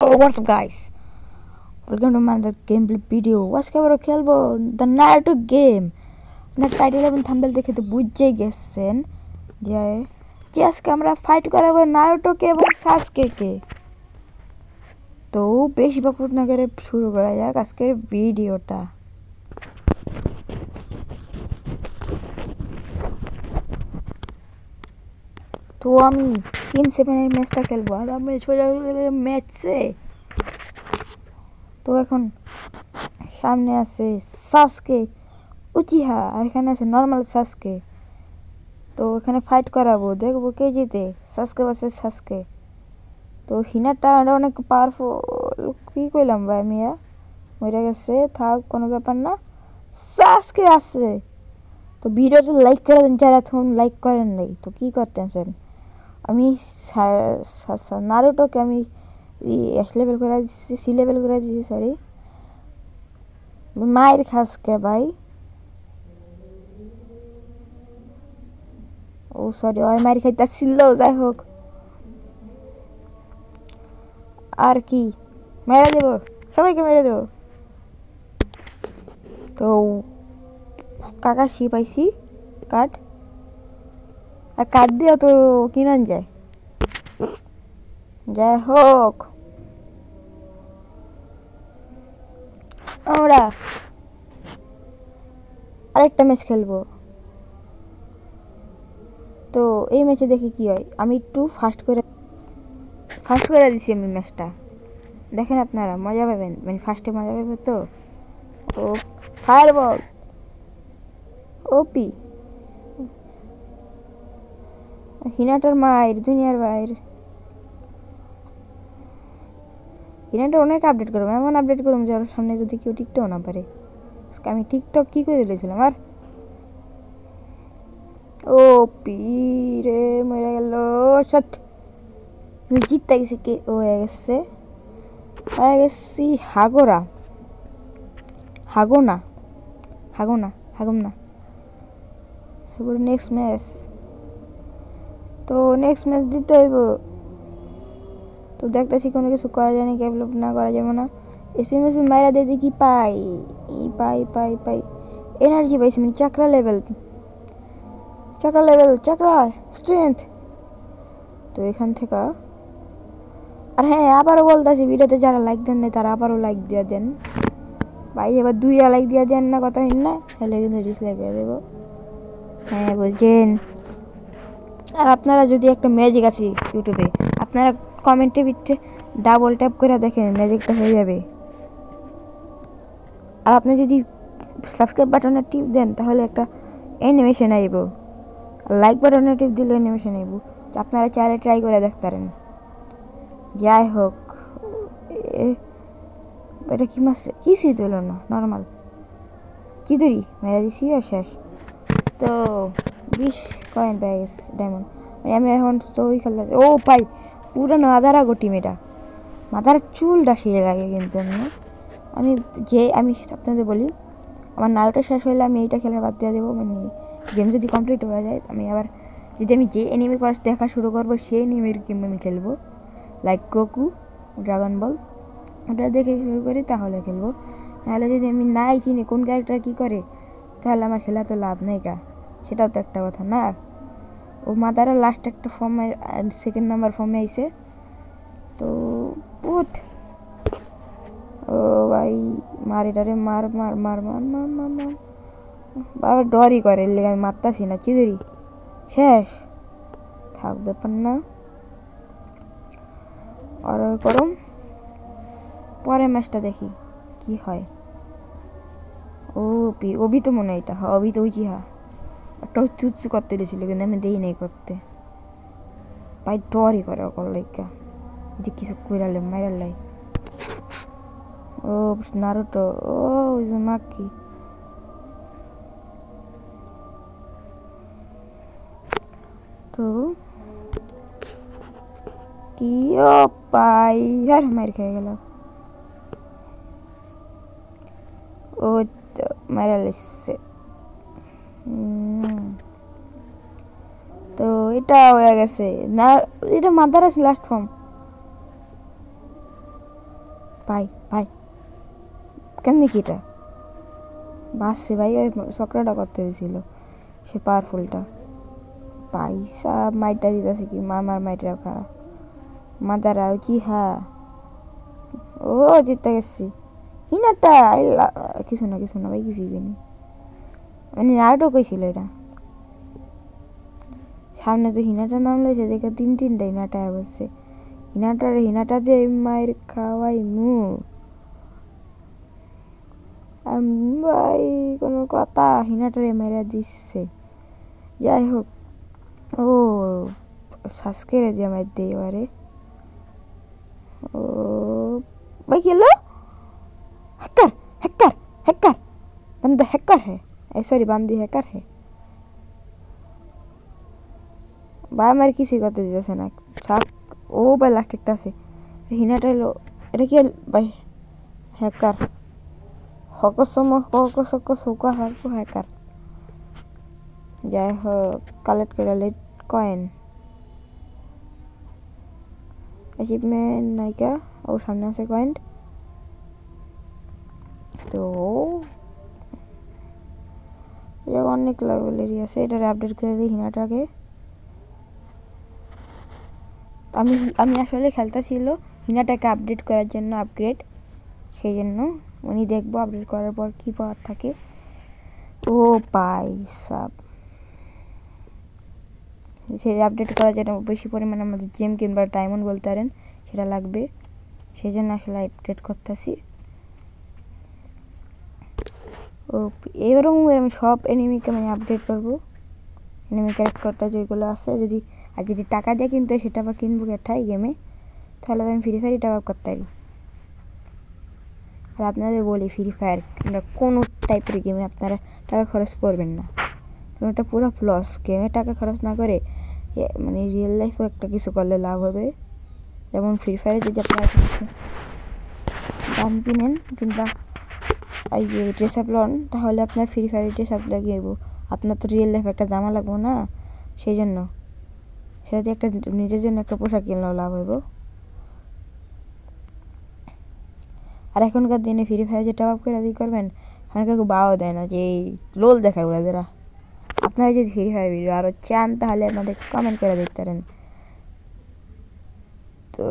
Oh, what's up guys, welcome to my gameplay video. আজকে আমরা খেলবো দ্য নারুটো গেম। না টাইটেল এবং থাম্বনেল দেখে তো বুঝেই গেছেন যে আজকে আমরা ফাইট করাবো নারুটোকে এবং সাসুকেকে। তো বেশি বকবক না করে শুরু করা যাক আজকের ভিডিওটা। তো আমি টিম 7 এর ম্যাচটা খেলবো আর আমি সোজা ম্যাচে। তো এখন সামনে আছে সাসুকে উচিহা আর এখানে আছে নর্মাল সাসুকে। তো এখানে ফাইট করাবো, দেখবো কে জিতে, সাসুকে ভার্সেস সাসুকে। তো হিনাটা অনেক পাওয়ারফুল। কি কইলাম ভাই মিয়া, মরে গেছে, থাক কোনো ব্যাপার না, সাসুকে আছে। তো ভিডিওটা লাইক করে দেন যারা এখন লাইক করেন নাই। তো কি করতেছেন, আমি নারুটোকে আমি এস লেভেল করে দিচ্ছি, সি লেভেল করে দিচ্ছি, সরি মায়ের খাসকে ভাই। ও সরি, ওই মায়ের খাইতে ছিল, যাই হোক আর কি মেরে দেব, সবাইকে মেরে দেব। তো কাকা সি পাইছি কাঠ, আর কাঠ দিয়েও তো কিনান যায়। যাই হোক আমরা আরেকটা ম্যাচ খেলবো। তো এই ম্যাচে দেখি কি হয়। আমি একটু ফাস্ট করে দিছি আমি ম্যাচটা, দেখেন আপনারা মজা পাবেন, মানে ফার্স্টে মজা পাবেন। তো ও ফায়ারবল ওপি, হিনাটার মায়ের দুনিয়ার বাইর। হিনাটা অনেক আপডেট করবো, এমন আপডেট করবো যে ওর সামনে যদি কেউ টিকতেও না পারে। আমি টিকটক কি করে দিয়েছিলাম আর ও পি রে মরে গেল। সত জিততে গেছে কে, ও হয়ে গেছি হাগোনা। নেক্সট ম্যাচ, তো নেক্সট ম্যাচ দিতে হইব। তো দেখতেছি কোনো কিছু করা যায় না, ডেভেলপ না করা যাবে না। স্পিন মেশিন মাইরা দিয়ে দেখি পাই এনার্জি পাইছি, মানে চাকরা লেভেল চাকরা স্ট্রেংথ। তো এখান থেকে আর হ্যাঁ আবারও বলতেছি, ভিডিওতে যারা লাইক দেন না তারা আবারও লাইক দিয়ে দেন ভাই। এবার 2টা লাইক দিয়ে দেন না, কথা হইন না, তাহলে কিন্তু ডিসলাইক দিয়ে দেবো। হ্যাঁ বুঝছেন। আর আপনারা যদি একটা ম্যাজিক আছে ইউটিউবে, আপনারা কমেন্টে ভিতরে ডাবল ট্যাপ করে দেখেন, ম্যাজিকটা হয়ে যাবে। আর আপনি যদি সাবস্ক্রাইব বাটনে টিপ দেন তাহলে একটা অ্যানিমেশন আইব, আর লাইক বাটনে টিপ দিলে অ্যানিমেশন আইব। আপনারা চাইলে ট্রাই করে দেখতে পারেন। যাই হোক এটা কি মাছ, কি শীত হলো না, নর্মাল কি ধরি মেরা দিছি আর শেষ। তো 20 কয়েন পেয়ে গেছে ডায়মন্ড, মানে আমি এখন তো ওই খেলতে। ও পাই পুরানো আধারা গোটি মেয়েটা, মাথার চুলটা সেই লাগে। কিন্তু আমি আপনাদের বলি, আমার নারুটো শেষ হলে আমি এইটা খেলা বাদ দিয়ে দেবো। মানে গেম যদি কমপ্লিট হয়ে যায়, আমি আবার আমি যে এনিমি দেখা শুরু করবো সেই এনিমির গেম আমি খেলবো, লাইক গোকু, ড্রাগন বল, ওটা দেখে শুরু করি তাহলে খেলবো। নাহলে যদি আমি নাই চিনি কোন ক্যারেক্টার কী করে, তাহলে আমার খেলা তো লাভ নেই কা, সেটাও তো একটা কথা না। ও মাদারা লাস্ট একটা ফর্মে, সেকেন্ড নাম্বার ফর্মে আইছে। তো বুথ ও ভাই মার এটারে, মার বাবা ডরই করে, লেগে আমি মারতাছি না, চিদুরি শেষ, থাক ব্যাপার না। আর করম পরের ম্যাচটা দেখি কি হয়। ওবি তো মনে হয় এটা, হ্যাঁ ওবি তো উইচি, হ্যাঁ একটা চুচু করতে দিয়েছিল কিন্তু আমি দেই নাই করতে, ভাই ডরই করে অকল লাইকা যে কিছু কইরালে মাইরালাই। ও নারুটো, ও উজুমাকি। তো কি ও পাই আর মার খেয়ে গেল, ও তো মারালেছে। তো এটা হয়ে গেছে না, এটা মাদার আছে লাস্ট ফর্ম। ভাই ভাই কেমনি কি এটা বাসছে ভাই, ওই চক্রটা করতে দিয়েছিল সে পাওয়ারফুলটা। পয়সা মাইটা দিতেছে কি মামার মাইট রাখা মাদারা কি হ্যাঁ ও জিততে গেছি হিনাটা কিছু না ভাই কিছুই কিনি মানে নাটক কইছিল এটা সামনে তো হিনাটা নাম লইছে দেখে তিনটা হিনাটা বসছে হিনাটা যে মায়ের খাওয়াই মু ভাই কোনো কথা হিনাটারে মেরে দিচ্ছে যাই হোক ও সাসকেরে দিয়ে মার দিয়ে এবারে ও भाई खेलो हैकर बंदा हैकर है सॉरी बंदी हैकर है भाई हमारे किसी को तो जैसे ना साक ओ भाई लास्टिकटा से हिनाटा लो এটা কি ভাই হ্যাকার হকসকা হ্যাকার যাই হোক কালেক্ট করে লেট কয়েন অ্যাচিভমেন্ট নাইকা ও সামনে আছে কয়েন তো অনেক লেভেলেরই আছে এটারে আপডেট করে দিই হিনাটাকে আমি আসলে খেলতেছিল হিনাটাকে আপডেট করার জন্য আপগ্রেড সেই জন্য উনি দেখবো আপডেট করার পর কি পাওয়ার থাকে ও পাইসাব সেটা আপডেট করার জন্য বেশি পরিমাণে আমাদের জেম কিংবা ডায়মন্ড বলতে পারেন সেটা লাগবে সেই জন্য আসলে আপডেট করতেছি ও এরকম আমি সব এনিমিকে মানে আপডেট করবো এনিমি ক্যারেক্টারটা যেগুলো আছে যদি টাকা দিয়ে কিনতে সেটা আবার কিনবো কোথায় গেমে তাহলে আমি ফ্রি ফায়ারই টাকা করতে পারি আর আপনাদের বলি ফ্রি ফায়ার কিংবা কোনো টাইপের গেমে আপনারা টাকা খরচ করবেন না কারণ এটা পুরো লস গেমে টাকা খরচ না করে মানে রিয়েল লাইফেও একটা কিছু করলে লাভ হবে যেমন ফ্রি ফায়ারে যদি আপনারা দাম কিনেন কিংবা এই যে ড্রেস আপ লন তাহলে আপনার ফ্রি ফায়ারে ড্রেস আপ লাগিয়ে দেবো আপনার তো রিয়েল লাইফে একটা জামা লাগবো না সেই জন্য সেটাতে একটা নিজের জন্য একটা পোশাক কিনলেও লাভ হইব আর এখনকার দিনে ফ্রি ফায়ার যে টপ আপ করে দিয়ে করবেন এখানে কেউ বাও দেয় না যে এই লোল দেখায় ওরা আপনারা যদি ফ্রি ফায়ার ভিডিও আরও চান তাহলে আপনাদের কমেন্ট করে দিতে পারেন তো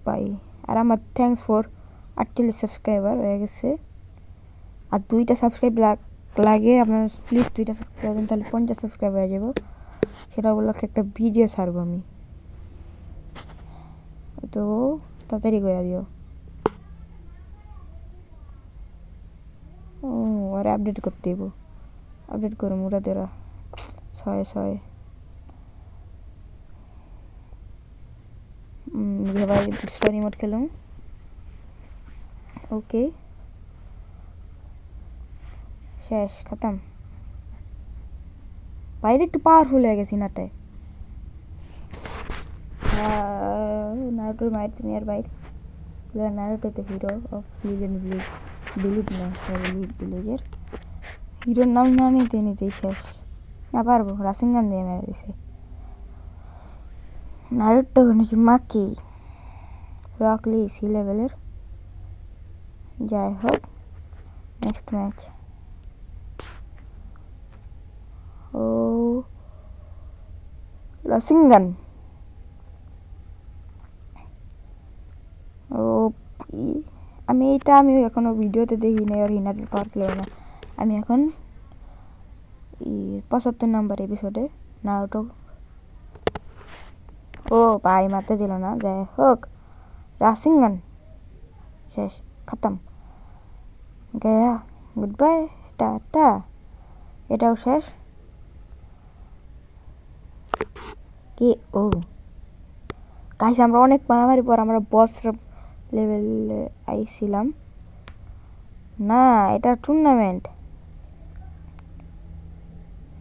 পাই আর আমার থ্যাঙ্কস ফর 48 সাবস্ক্রাইবার হয়ে গেছে আর 2টা সাবস্ক্রাইব লাগে আপনার প্লিজ 2টা সাবস্ক্রাইব দেন তাহলে 50 সাবস্ক্রাইব হয়ে যাব সেটা উপলক্ষে একটা ভিডিও ছাড়বো আমি তো তাড়াতাড়ি করে দিও ও আর আপডেট করতে দেবো আপডেট করো মুরা তেরা 6 ভাই স্টোরি মোড খেলুন ওকে শেষ খতম বাইরে একটু পাওয়ারফুল হয়ে গেছি নাটায় নারুটোর মাইট নিয়ার বাইট নারুটো তো হিরো অফ ভিলেজ না ভিলেজের হিরোর নাম না নিতেই শেষ না পারবো রাসিঙ্গান দিয়ে মেরে দিছে নারুটো নাকি মাকি রক লি সি লেভেলের যাই হোক নেক্সট ম্যাচ ও রাসিঙ্গান ও আমি এখনো ভিডিওতে দেখি নাই আর হিনাটের পাওয়ার খেলবো না আমি এখন 75 নম্বর এপিসোডে নারুটো ও ভাই মারতে দিল না যাই হোক রাসিঙ্গান শেষ খতম গয়া গুড বাই টাটা এটাও শেষ কি ও গাইস আমরা অনেক মারামারি পর আমরা বস লেভেলে আইছিলাম না এটা টুর্নামেন্ট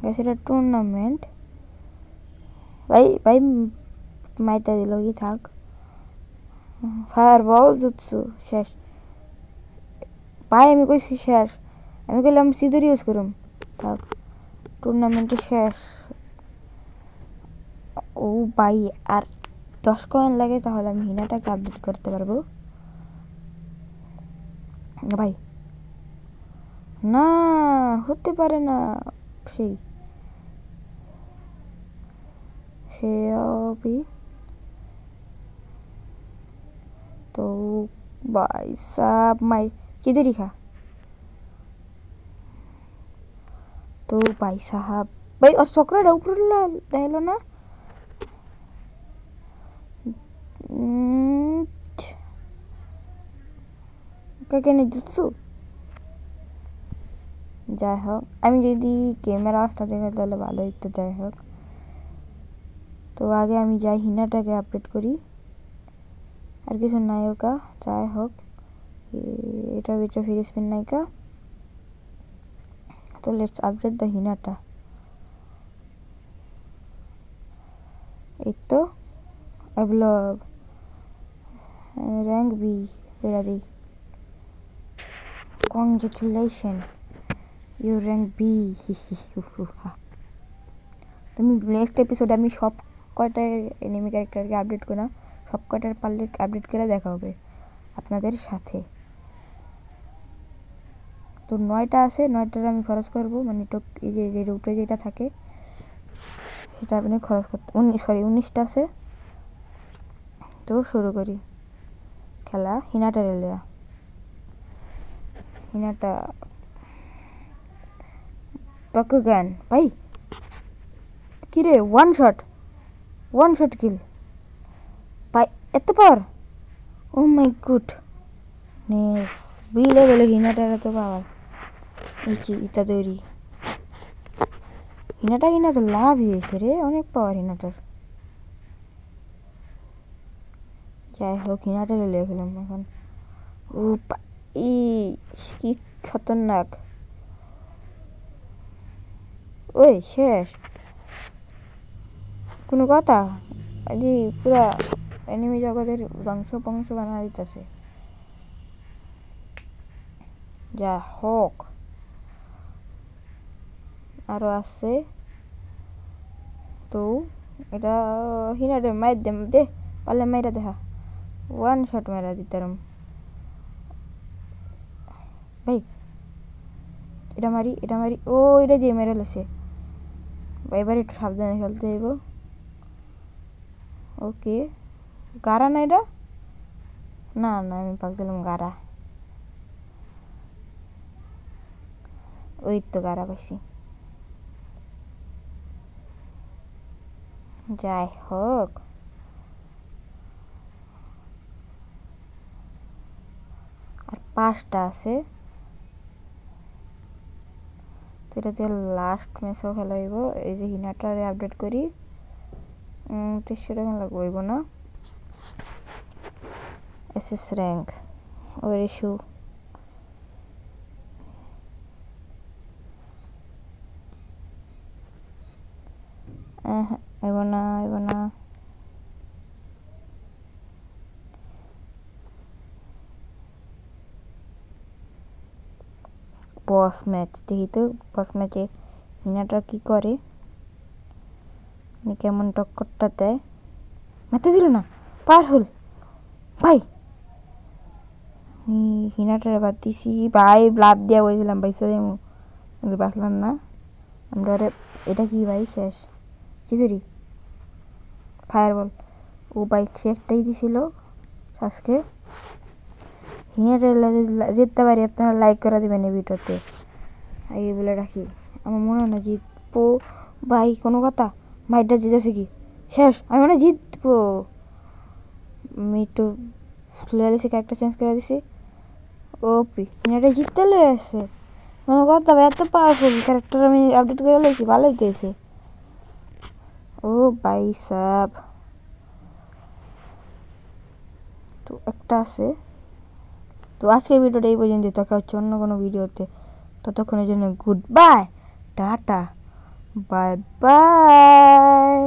গাইস এটা টুর্নামেন্ট ভাই মাইটা দিল কি থাক ফায়ারবল জুৎসু শেষ ভাই আমি কইছি শেষ আমি কইলাম সিঁদুর ইউজ করুম থাক টুর্নামেন্টে শেষ ও ভাই আর 10 কয়েন লাগে তাহলে আমি হিনাটাকে আপডেট করতে পারবো ভাই না হতে পারে না সেই সে अभी तो भाई साहब माई किधर लिखा तो भाई साहब भाई और चक्र ऊपर देलो ना কেনে দিচ্ছু যাই হোক আমি যদি ক্যামেরা আসটা দেখে তাহলে ভালো হতো যাই হোক তো আগে আমি যাই হিনাটাকে আপডেট করি আর কিছু নায়িকা যাই হোক এটার ভিতরে ফ্রি স্পিন নায়িকা তো লেটস আপডেট দ্য হিনাটা এই তো এভলগ র্যাঙ্ক বি বেরাদি কংগ্রেচুলেশন ইউ র্যাঙ্ক বি তুমি নেক্সট এপিসোডে আমি সব কয়টা এনিমি ক্যারেক্টারকে আপডেট করা সব কয়টার পারলে আপডেট করে দেখা হবে আপনাদের সাথে তো 9টা আছে 9টার আমি খরচ করব মানে এই যে রুটে যেটা থাকে সেটা আপনি খরচ করতে 19টা আছে তো শুরু করি খেলা হিনাটা রেলিয়া হিনাটা বাকুগান ভাই কিরে ওয়ান শট কিল ভাই এত পাওয়ার ও মাই গুড নেস বি লেভেলের হিনাটার এত পাওয়ার এই কি এটা তৈরি হিনাটা কিনা তো লাভই হয়েছে রে অনেক পাওয়ার হিনাটার যাই হোক হিনাটা লেগে গেলাম এখন ও কি খতরনাক ওই শেষ কোনো কথা আরে পুরা এনিমি জগতের ধ্বংস বানা দিতেছে যা হোক আরো আছে তো এটা হিনাটে মাইর দে পারলে মাইরা দেখা ওয়ান শট মারা দিতাম ভাই এটা মারি ও এটা দিয়ে মেরে লেছে এবার একটু সাবধানে খেলতে হইব ওকে গাড়া না এটা না আমি ভাবছিলাম গাড়া ওই তো গাড়া পাইছি যাই হোক আর 5টা আছে তো এটাতে লাস্ট ম্যাচও খেলা হইব এই যে হিনাটারে আপডেট করি 300 টাকা লাগবো না এসএস র্যাঙ্ক ওর ইস্যু আইব না বস ম্যাচ দেখি তো বস ম্যাচে হিনাটা কি করে কেমন টক্করটা দেয় মারতে দিল না পাওয়ারফুল ভাই হিনাটারে বাদ দিছি ভাই লাভ দিয়া বলছিলাম ভাই সরে বাঁচলাম না আমরা এটা কি ভাই শেষ খিচুড়ি ফায়ারবল ও বাইক সে একটাই দিছিল শ্বাসকে হিনাটা জিততে পারি আপনারা লাইক করে দেবেন এই ভিডিওতে আগে বলে রাখি আমার মনে হয় না জিতবো ভাই কোনো কথা মাইটা জিতেছে কি শেষ আমি মনে জিতবো আমি একটু ফ্লেয়ারিসে ক্যারেক্টার চেঞ্জ করে দিছি ওপি হিনাটা জিততে লেগেছে কোনো কথা ভাই এত পাওয়ারফুল ক্যারেক্টার আমি আপডেট করে লেগেছি ভালোই দিয়েছে ও ভাই সাব তো একটা আছে তো আজকের ভিডিওটা এই পর্যন্ত দেখা হচ্ছে অন্য কোনো ভিডিওতে ততক্ষণের জন্য good bye tata bye bye